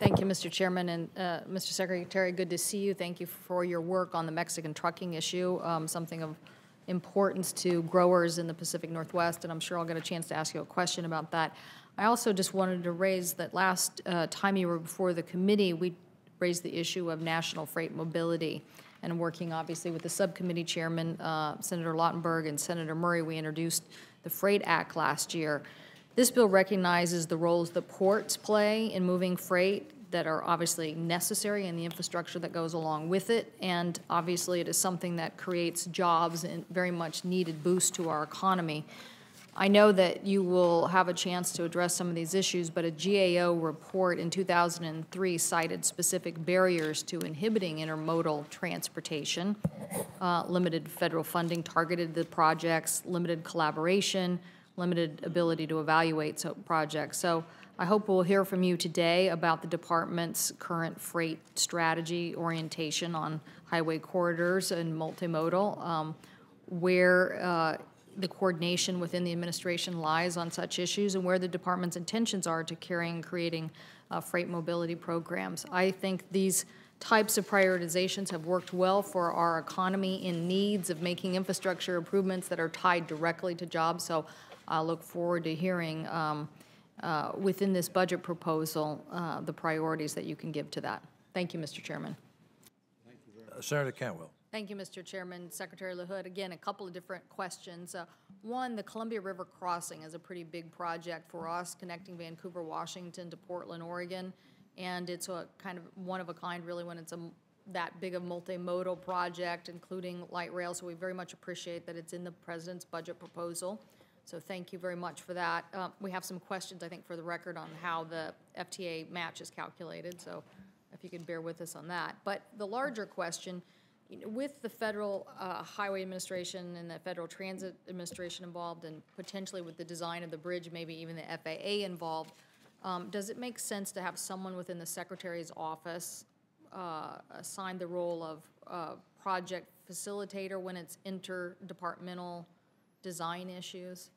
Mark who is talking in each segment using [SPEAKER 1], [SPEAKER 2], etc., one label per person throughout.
[SPEAKER 1] Thank you, Mr. Chairman, and Mr. Secretary, good to see you. Thank you for your work on the Mexican trucking issue, something of importance to growers in the Pacific Northwest, and I'm sure I'll get a chance to ask you a question about that. I also just wanted to raise that last time you were before the committee, we raised the issue of national freight mobility, and working obviously with the subcommittee chairman, Senator Lautenberg and Senator Murray, we introduced the Freight Act last year. This bill recognizes the roles that ports play in moving freight that are obviously necessary and the infrastructure that goes along with it, and obviously it is something that creates jobs and very much needed boost to our economy. I know that you will have a chance to address some of these issues, but a GAO report in 2003 cited specific barriers to inhibiting intermodal transportation, limited federal funding targeted the projects, limited collaboration, limited ability to evaluate projects. So I hope we'll hear from you today about the department's current freight strategy orientation on highway corridors and multimodal, where the coordination within the administration lies on such issues, and where the department's intentions are to creating freight mobility programs. I think these types of prioritizations have worked well for our economy in needs of making infrastructure improvements that are tied directly to jobs. So I look forward to hearing within this budget proposal the priorities that you can give to that. Thank you, Mr. Chairman.
[SPEAKER 2] Thank you Senator Cantwell.
[SPEAKER 1] Thank you, Mr. Chairman. Secretary LaHood, again, a couple of different questions. One, the Columbia River crossing is a pretty big project for us, connecting Vancouver, Washington to Portland, Oregon, and it's a kind of one-of-a-kind, really, when it's that big of a multimodal project, including light rail, so we very much appreciate that it's in the President's budget proposal. So thank you very much for that. We have some questions, I think, for the record on how the FTA match is calculated, so if you could bear with us on that. But the larger question, with the Federal Highway Administration and the Federal Transit Administration involved, and potentially with the design of the bridge, maybe even the FAA involved, does it make sense to have someone within the Secretary's office assign the role of project facilitator when it's interdepartmental design issues?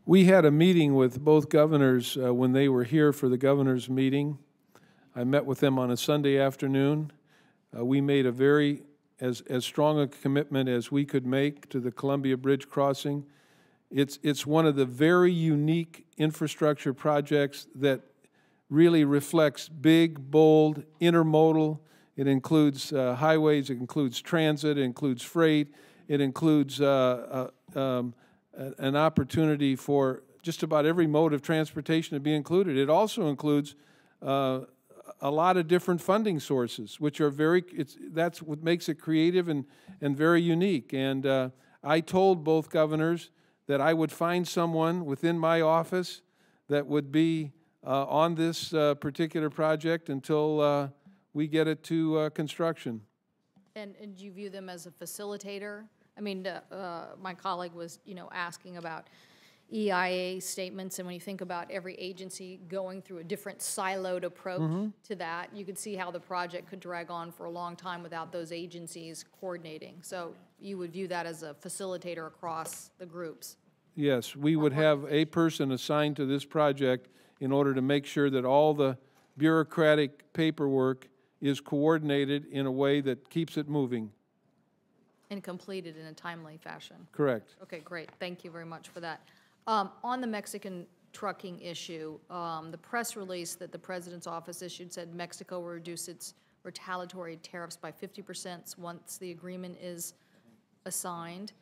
[SPEAKER 3] We had a meeting with both governors when they were here for the governor's meeting. I met with them on a Sunday afternoon. We made a as strong a commitment as we could make to the Columbia Bridge crossing. It's one of the very unique infrastructure projects that really reflects big, bold, intermodal. It includes highways, it includes transit, it includes freight, it includes an opportunity for just about every mode of transportation to be included. It also includes a lot of different funding sources, which are that's what makes it creative and very unique. And I told both governors that I would find someone within my office that would be on this particular project until we get it to construction.
[SPEAKER 1] And do you view them as a facilitator? I mean, my colleague was, asking about EIA statements, and when you think about every agency going through a different siloed approach to that, you could see how the project could drag on for a long time without those agencies coordinating. So you would view that as a facilitator across the groups?
[SPEAKER 3] Yes, we would have a person assigned to this project in order to make sure that all the bureaucratic paperwork is coordinated in a way that keeps it moving.
[SPEAKER 1] And completed in a timely fashion.
[SPEAKER 3] Correct.
[SPEAKER 1] Okay, great. Thank you very much for that. On the Mexican trucking issue, the press release that the President's office issued said Mexico will reduce its retaliatory tariffs by 50% once the agreement is assigned.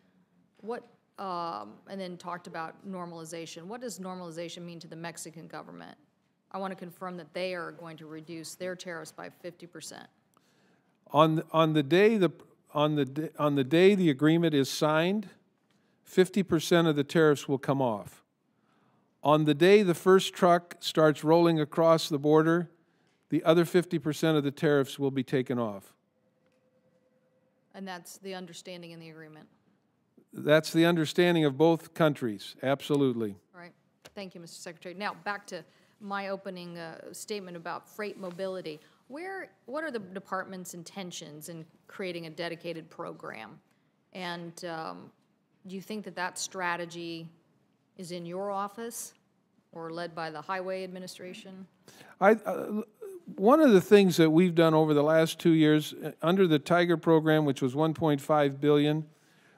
[SPEAKER 1] And then talked about normalization. What does normalization mean to the Mexican government? I want to confirm that they are going to reduce their tariffs by 50%.
[SPEAKER 3] On the day the agreement is signed, 50% of the tariffs will come off. On the day the first truck starts rolling across the border, the other 50% of the tariffs will be taken off.
[SPEAKER 1] And that's the understanding in the agreement?
[SPEAKER 3] That's the understanding of both countries, absolutely.
[SPEAKER 1] All right. Thank you, Mr. Secretary. Now, back to my opening statement about freight mobility. What are the department's intentions in creating a dedicated program? And do you think that strategy is in your office or led by the Highway Administration?
[SPEAKER 3] one of the things that we've done over the last 2 years, under the Tiger program, which was $1.5 billion,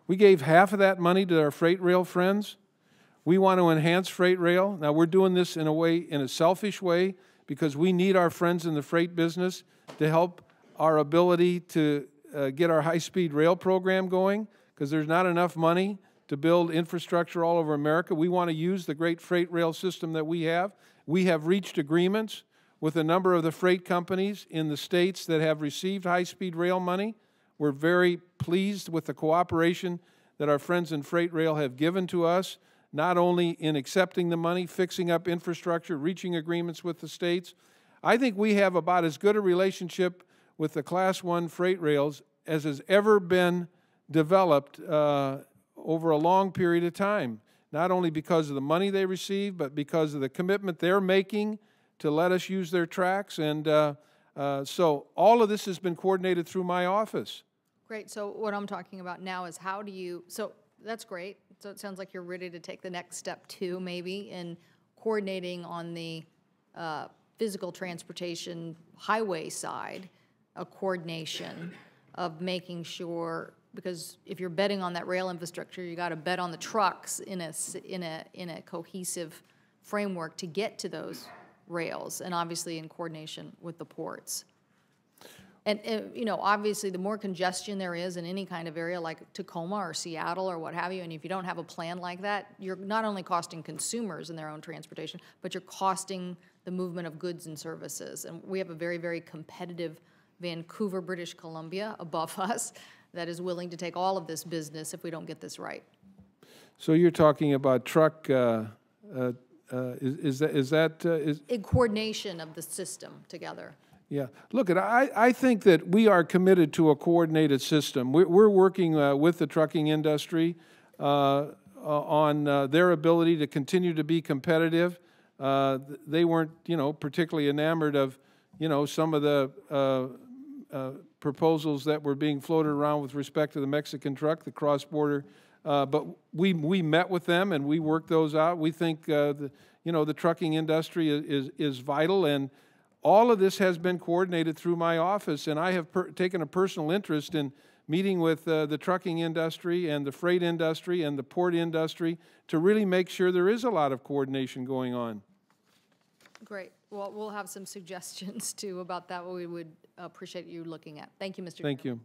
[SPEAKER 3] we gave half of that money to our freight rail friends. We want to enhance freight rail. Now, we're doing this in a selfish way, because we need our friends in the freight business to help our ability to get our high-speed rail program going, because there's not enough money to build infrastructure all over America. We want to use the great freight rail system that we have. We have reached agreements with a number of the freight companies in the states that have received high-speed rail money. We're very pleased with the cooperation that our friends in freight rail have given to us, not only in accepting the money, fixing up infrastructure, reaching agreements with the states. I think we have about as good a relationship with the Class 1 freight rails as has ever been developed over a long period of time, not only because of the money they receive, but because of the commitment they're making to let us use their tracks. And so all of this has been coordinated through my office.
[SPEAKER 1] Great. So what I'm talking about now is how do you, so that's great. So it sounds like you're ready to take the next step too, maybe, in coordinating on the physical transportation highway side, a coordination of making sure, because if you're betting on that rail infrastructure, you got to bet on the trucks in a cohesive framework to get to those rails, and obviously in coordination with the ports. And you know, obviously, the more congestion there is in any kind of area like Tacoma or Seattle or what have you, and if you don't have a plan like that, you're not only costing consumers in their own transportation, but you're costing the movement of goods and services. And we have a very, very competitive Vancouver, British Columbia above us that is willing to take all of this business if we don't get this right.
[SPEAKER 3] So you're talking about truck, in
[SPEAKER 1] coordination of the system together.
[SPEAKER 3] Yeah. Look, I think that we are committed to a coordinated system. We're working with the trucking industry on their ability to continue to be competitive. They weren't, you know, particularly enamored of, you know, some of the proposals that were being floated around with respect to the Mexican truck, the cross-border. But we met with them and we worked those out. We think, you know, the trucking industry is vital, and all of this has been coordinated through my office, and I have taken a personal interest in meeting with the trucking industry and the freight industry and the port industry to really make sure there is a lot of coordination going on.
[SPEAKER 1] Great. Well, we'll have some suggestions, too, about that we would appreciate you looking at. Thank you, Mr.
[SPEAKER 3] Thank you.